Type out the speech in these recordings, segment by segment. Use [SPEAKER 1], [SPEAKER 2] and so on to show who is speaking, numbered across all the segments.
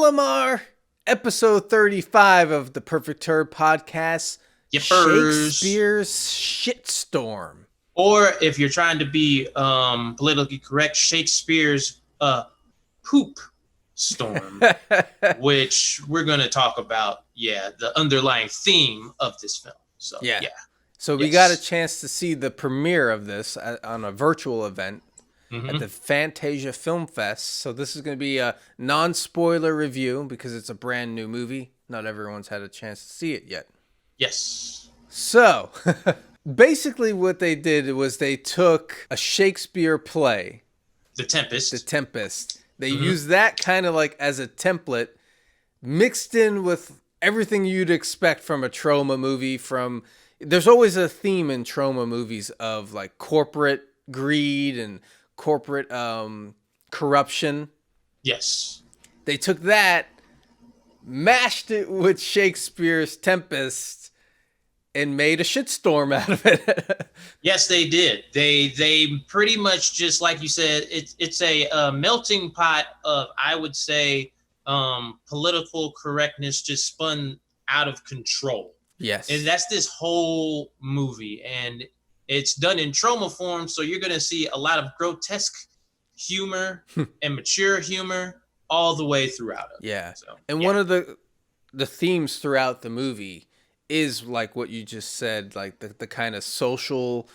[SPEAKER 1] Lamar, episode 35 of the Perfect Turd podcast.
[SPEAKER 2] Yippers.
[SPEAKER 1] Shakespeare's Shitstorm.
[SPEAKER 2] Or if you're trying to be politically correct, Shakespeare's poop storm, which we're going to talk about, the underlying theme of this film. So, yeah.
[SPEAKER 1] So we got a chance to see the premiere of this on a virtual event at the Fantasia Film Fest. So this is going to be a non-spoiler review because it's a brand new movie. Not everyone's had a chance to see it yet.
[SPEAKER 2] Yes.
[SPEAKER 1] So basically what they did was they took a Shakespeare play,
[SPEAKER 2] The Tempest.
[SPEAKER 1] They used that kind of like as a template, mixed in with everything you'd expect from a Troma movie. There's always a theme in Troma movies of like corporate greed and corporate corruption.
[SPEAKER 2] Yes.
[SPEAKER 1] They took that, mashed it with Shakespeare's Tempest, and made a shitstorm out of it.
[SPEAKER 2] Yes, they did. They pretty much just, like you said, it's a melting pot of, I would say, political correctness just spun out of control.
[SPEAKER 1] Yes.
[SPEAKER 2] And that's this whole movie. And it's done in Troma form, so you're going to see a lot of grotesque humor and mature humor all the way throughout it.
[SPEAKER 1] Yeah. So, and one of the themes throughout the movie is like what you just said, like the kind of social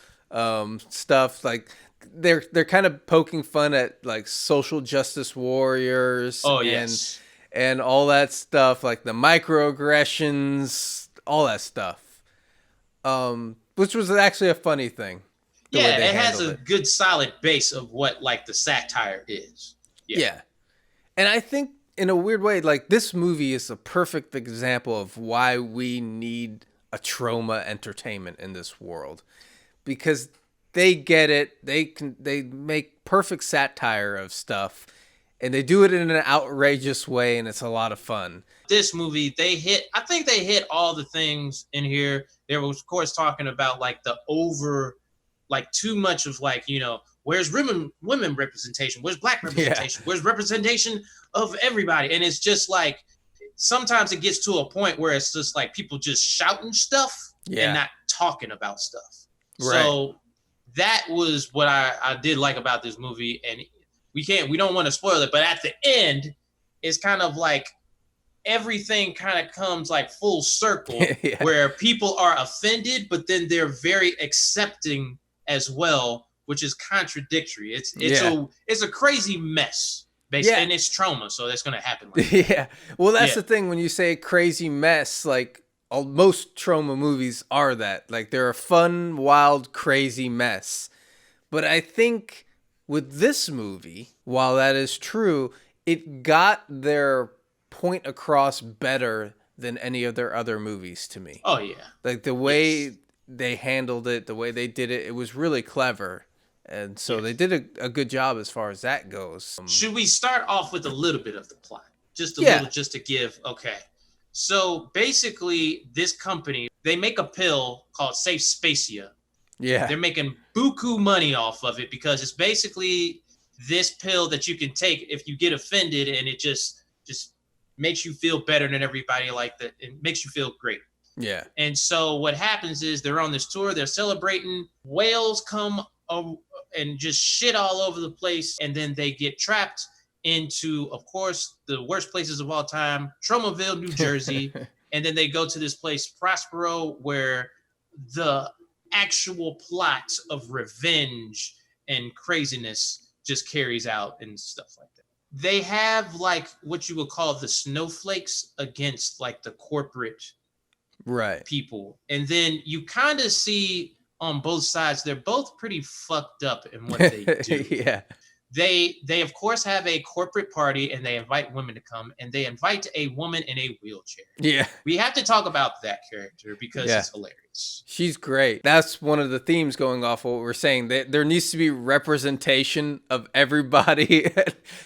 [SPEAKER 1] stuff. Like they're kind of poking fun at like social justice warriors.
[SPEAKER 2] Oh, yes.
[SPEAKER 1] And all that stuff, like the microaggressions, all that stuff. Which was actually a funny thing.
[SPEAKER 2] Yeah, it has a good solid base of what like the satire is.
[SPEAKER 1] Yeah. And I think in a weird way, like this movie is a perfect example of why we need a Troma entertainment in this world, because they get it. They make perfect satire of stuff, and they do it in an outrageous way, and it's a lot of fun.
[SPEAKER 2] This movie, I think they hit all the things in here. They were, of course, talking about like too much of like, where's women representation? Where's black representation? Where's representation of everybody? And it's just like, sometimes it gets to a point where it's just like people just shouting stuff and not talking about stuff. Right. So that was what I did like about this movie. And we don't want to spoil it, but at the end, it's kind of like everything kind of comes like full circle where people are offended, but then they're very accepting as well, which is contradictory. It's a crazy mess, basically, and it's Troma, so that's gonna happen. Like that.
[SPEAKER 1] Well, that's the thing when you say crazy mess. Like most Troma movies are that. Like they're a fun, wild, crazy mess. But I think with this movie, while that is true, it got their point across better than any of their other movies to me.
[SPEAKER 2] Oh yeah,
[SPEAKER 1] like the way they handled it, the way they did it, it was really clever. And so they did a good job as far as that goes.
[SPEAKER 2] Should we start off with a little bit of the plot? Just a little, just to give, okay. So basically, this company, they make a pill called Safe Spacia.
[SPEAKER 1] Yeah.
[SPEAKER 2] They're making buku money off of it because it's basically this pill that you can take if you get offended, and it just makes you feel better than everybody, like that. It makes you feel great.
[SPEAKER 1] Yeah.
[SPEAKER 2] And so what happens is they're on this tour, they're celebrating, whales come and just shit all over the place, and then they get trapped into, of course, the worst places of all time, Tromaville, New Jersey, and then they go to this place, Prospero, where the actual plot of revenge and craziness just carries out and stuff like that. They have like what you would call the snowflakes against like the corporate people, and then you kind of see on both sides they're both pretty fucked up in what they do. They of course have a corporate party, and they invite women to come, and they invite a woman in a wheelchair. We have to talk about that character because it's hilarious.
[SPEAKER 1] She's great. That's one of the themes going off what we're saying. There needs to be representation of everybody.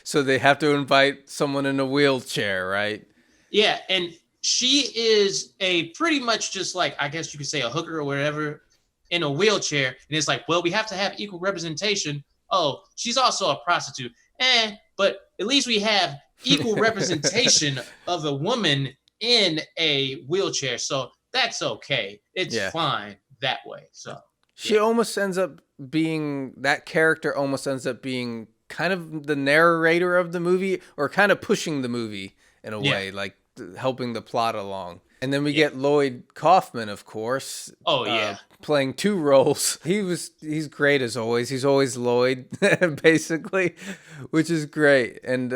[SPEAKER 1] So they have to invite someone in a wheelchair, right?
[SPEAKER 2] Yeah, and she is a pretty much just like, I guess you could say a hooker or whatever, in a wheelchair. And it's like, well, we have to have equal representation. Oh, she's also a prostitute. But at least we have equal representation of a woman in a wheelchair. So that's okay. It's fine that way. So
[SPEAKER 1] she almost ends up being, that character almost ends up being kind of the narrator of the movie, or kind of pushing the movie in a way, like helping the plot along. And then we get Lloyd Kaufman, of course.
[SPEAKER 2] Oh yeah,
[SPEAKER 1] playing two roles. He's great as always. He's always Lloyd, basically, which is great. And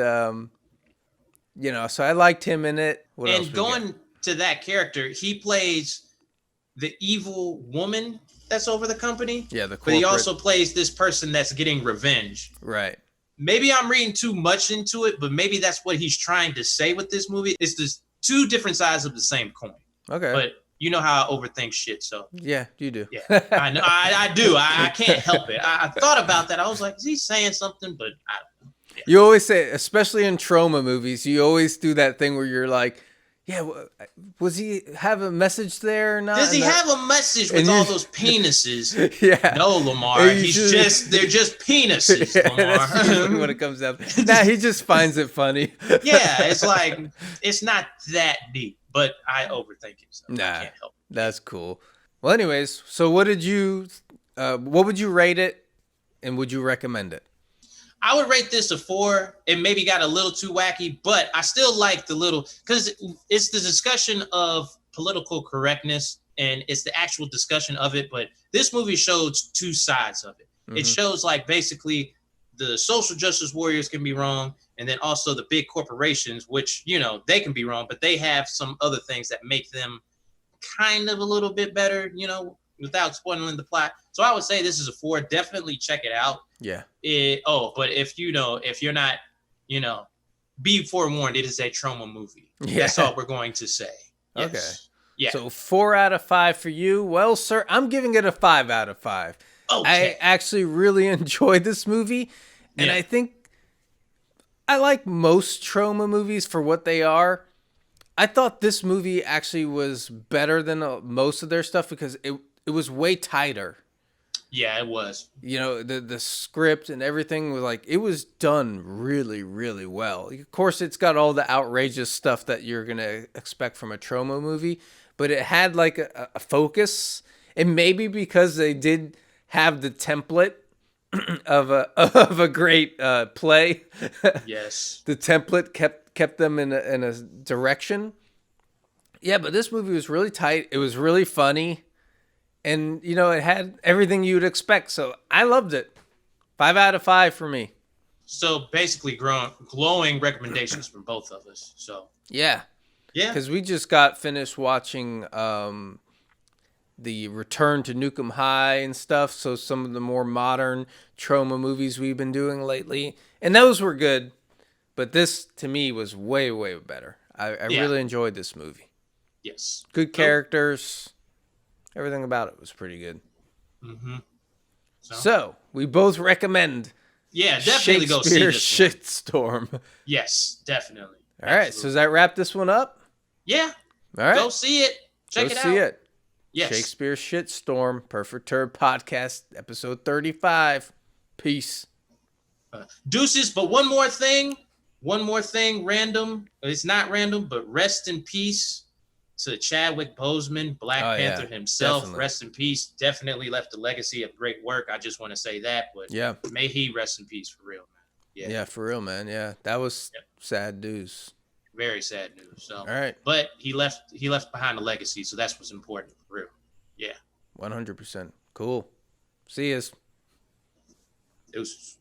[SPEAKER 1] you know, so I liked him in it. What else
[SPEAKER 2] and going to that character, he plays the evil woman that's over the company.
[SPEAKER 1] Yeah,
[SPEAKER 2] but he also plays this person that's getting revenge.
[SPEAKER 1] Right.
[SPEAKER 2] Maybe I'm reading too much into it, but maybe that's what he's trying to say with this movie. It's just two different sides of the same coin.
[SPEAKER 1] Okay.
[SPEAKER 2] But you know how I overthink shit, so.
[SPEAKER 1] Yeah, you do.
[SPEAKER 2] Yeah, I know. I do. I can't help it. I thought about that. I was like, is he saying something? But I don't know. Yeah.
[SPEAKER 1] You always say, especially in Troma movies, you always do that thing where you're like, yeah, was he have a message there or not?
[SPEAKER 2] Does he have a message with all those penises?
[SPEAKER 1] Yeah.
[SPEAKER 2] No, Lamar. They're just penises,
[SPEAKER 1] yeah,
[SPEAKER 2] Lamar.
[SPEAKER 1] That's usually what it comes down to. Nah, he just finds it funny.
[SPEAKER 2] Yeah, it's like, it's not that deep, but I overthink it. So
[SPEAKER 1] nah,
[SPEAKER 2] I can't help it.
[SPEAKER 1] That's cool. Well, anyways, so what would you rate it, and would you recommend it?
[SPEAKER 2] I would rate this a 4. It maybe got a little too wacky, but I still like the little, because it's the discussion of political correctness and it's the actual discussion of it. But this movie shows two sides of it. Mm-hmm. It shows like basically the social justice warriors can be wrong, and then also the big corporations, which, you know, they can be wrong, but they have some other things that make them kind of a little bit better, you know, without spoiling the plot. So I would say this is a 4. Definitely check it out.
[SPEAKER 1] Yeah.
[SPEAKER 2] But if you're not, you know, be forewarned, it is a Troma movie. Yeah. That's all we're going to say. Yes.
[SPEAKER 1] Okay.
[SPEAKER 2] Yeah.
[SPEAKER 1] So 4 out of 5 for you. Well, sir, I'm giving it a 5 out of 5. Okay. I actually really enjoyed this movie, and I think I like most Troma movies for what they are. I thought this movie actually was better than most of their stuff because it was way tighter.
[SPEAKER 2] Yeah, it was.
[SPEAKER 1] You know, the script and everything was like, it was done really, really well. Of course, it's got all the outrageous stuff that you're going to expect from a Troma movie, but it had like a focus. And maybe because they did have the template of a great play.
[SPEAKER 2] Yes.
[SPEAKER 1] The template kept them in a direction. Yeah, but this movie was really tight. It was really funny. And, you know, it had everything you would expect. So I loved it. 5 out of 5 for me.
[SPEAKER 2] So basically glowing recommendations from both of us. So
[SPEAKER 1] yeah.
[SPEAKER 2] Yeah.
[SPEAKER 1] Because we just got finished watching the Return to Nukem High and stuff. So some of the more modern Troma movies we've been doing lately. And those were good. But this, to me, was way, way better. I really enjoyed this movie.
[SPEAKER 2] Yes.
[SPEAKER 1] Good characters. Everything about it was pretty good.
[SPEAKER 2] Mm-hmm.
[SPEAKER 1] So we both recommend.
[SPEAKER 2] Yeah, definitely go see this
[SPEAKER 1] Shitstorm.
[SPEAKER 2] Yes, definitely.
[SPEAKER 1] All right, so does that wrap this one up?
[SPEAKER 2] Yeah.
[SPEAKER 1] All right.
[SPEAKER 2] Go see it. Check it out. Go see it. Yes.
[SPEAKER 1] Shakespeare Shitstorm, Perfect Turd Podcast, episode 35. Peace.
[SPEAKER 2] Deuces, but one more thing, random. It's not random, but rest in peace to Chadwick Boseman, Black Panther himself. Definitely. Rest in peace. Definitely left a legacy of great work. I just want to say that, but may he rest in peace for real, man.
[SPEAKER 1] Yeah, for real, man. Yeah, that was sad news.
[SPEAKER 2] Very sad news. So,
[SPEAKER 1] all right,
[SPEAKER 2] but he left behind a legacy, so that's what's important for real. Yeah,
[SPEAKER 1] 100%. Cool. See yous.
[SPEAKER 2] Deuces.